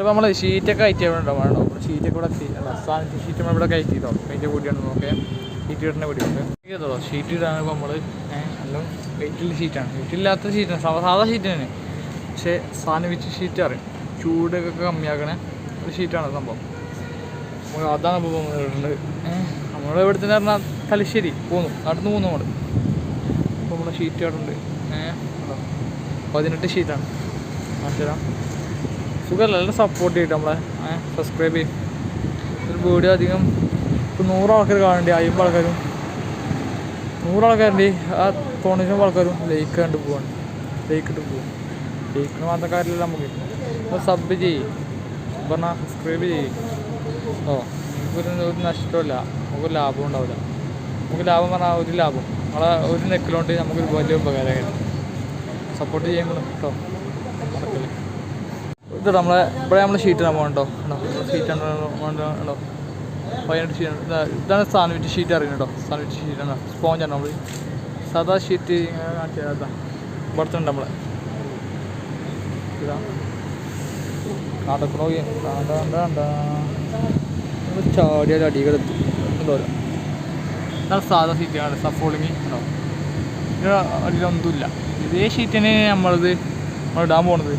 ഇപ്പോൾ നമ്മൾ ഷീറ്റൊക്കെ കയറ്റിയിട്ടുണ്ടാവും വേണോ നമ്മൾ ഷീറ്റൊക്കെ ഇവിടെ സാധനം ഷീറ്റ് നമ്മൾ ഇവിടെ കയറ്റിയിട്ടോ അതിൻ്റെ കൂടിയാണ് നോക്കേ ഷീറ്റ് കിട്ടുന്ന കൂടിയുണ്ട് ചെയ്തോ ഷീറ്റ് ഇടാണ് ഇപ്പോൾ നമ്മൾ എല്ലാം വെയിറ്റുള്ള ഷീറ്റാണ് വെയിറ്റില്ലാത്ത ഷീറ്റാണ് സാധാ ഷീറ്റ് തന്നെ പക്ഷേ സാധനം വെച്ച് ഷീറ്റ് അറിയും ചൂടൊക്കെ കമ്മിയാക്കണേ ഒരു ഷീറ്റാണ് സംഭവം നമ്മൾ അതാണ് ഇപ്പോൾ ഇടുന്നത് നമ്മൾ ഇവിടുത്തെ പറഞ്ഞാൽ തലശ്ശേരി പോന്നു നടന്ന് പോന്നു നമ്മൾ അപ്പോൾ നമ്മളെ ഷീറ്റ് ഇടുന്നുണ്ട് 18 ഷീറ്റാണ് മാറ്റിത്തരാം സുഖമല്ല എല്ലാം സപ്പോർട്ട് ചെയ്തിട്ട് നമ്മളെ സബ്സ്ക്രൈബ് ചെയ്യും ഒരു വീഡിയോ അധികം ഇപ്പോൾ 100 ആൾക്കാർ കാണേണ്ടി 50 ആൾക്കാരും 100 ആൾക്കാരുണ്ട് ആ 90 ആൾക്കാരും ലൈക്ക് കണ്ട് പോവാണ് ലൈക്ക് ഇട്ട് പോകും ലൈക്കിന് മാത്രം കാര്യമില്ല നമുക്ക് അപ്പോൾ സബ് ചെയ്യും പറഞ്ഞാൽ സബ്സ്ക്രൈബ് ചെയ്യും നമുക്കൊരു നഷ്ടമില്ല നമുക്ക് ലാഭം ഉണ്ടാവില്ല നമുക്ക് ലാഭം പറഞ്ഞാൽ ഒരു ലാഭം നമ്മളെ ഒരു നെക്കിലോണ്ട് നമുക്കൊരു വലിയ ഉപകാരമായിരുന്നു സപ്പോർട്ട് ചെയ്യുമ്പോൾ കേട്ടോ നടക്കില്ല ഇത് നമ്മളെ ഇവിടെ നമ്മൾ ഷീറ്റ് ഇടാൻ പോകണ്ടോ ഷീറ്റ് ഉണ്ടോ 18 ഷീറ്റ് ഇതാണ് സാൻഡ്വിച്ച് ഷീറ്റ് അറിയുന്നത് കേട്ടോ സാൻഡ്വിച്ച് ഷീറ്റാണ് സ്പോഞ്ചാണ് നമ്മൾ സാധാ ഷീറ്റ് ഇങ്ങനെ കാണിച്ചാൽ അതാ ഇവിടുത്തുണ്ട് നമ്മളെ ഇതാ നടക്കണോ ചാടിയാൽ അടികളെത്തും എന്തോരം ഇതാണ് സാധാ ഷീറ്റാണ് സപ്പോളിങ് ഉണ്ടോ ഇതിൻ്റെ അടിയിലൊന്നുമില്ല ഇതേ ഷീറ്റിന് നമ്മൾ ഇടാൻ പോണത്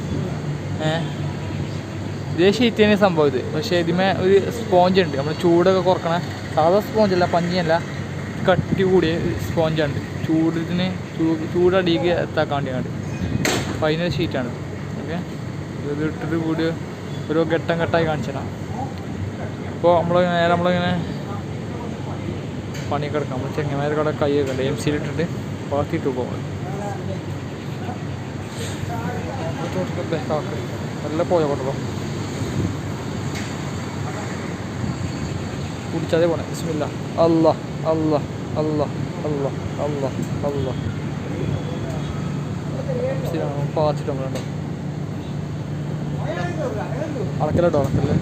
ഇതേ ഷീറ്റ് തന്നെ സംഭവം ഇത് പക്ഷേ ഇതിമേ ഒരു സ്പോഞ്ച് ഉണ്ട് നമ്മൾ ചൂടൊക്കെ കുറക്കണ സാധാ സ്പോഞ്ചല്ല പഞ്ഞിയല്ല കട്ടി കൂടിയ സ്പോഞ്ചാണ് ചൂടിന് ചൂടടിക്ക് എത്താക്കാൻ വേണ്ടി അപ്പോൾ അതിൻ്റെ ഷീറ്റാണ് ഓക്കെ ഇത് ഇട്ടിട്ട് കൂടി ഓരോ ഘട്ടം ഘട്ടമായി കാണിച്ചതാണ് അപ്പോൾ നമ്മളിങ്ങനെ പണിയൊക്കെ എടുക്കാം നമ്മൾ ചെങ്ങന്മാരുടെ കൂടെ കൈയൊക്കെ ഉണ്ട് MC ഇട്ടിട്ട് പാത്തിയിട്ട് പോകും നല്ല പോയ കൊണ്ടോ കുടിച്ചാതെ പോണേ ബിസ്മില്ല അല്ലാ അല്ലാ അല്ലാ അല്ലാ അല്ലാ അല്ലാ പാച്ചിട്ട് നമ്മളുണ്ടോ അളക്കല്ലോ അളക്കല്ലേ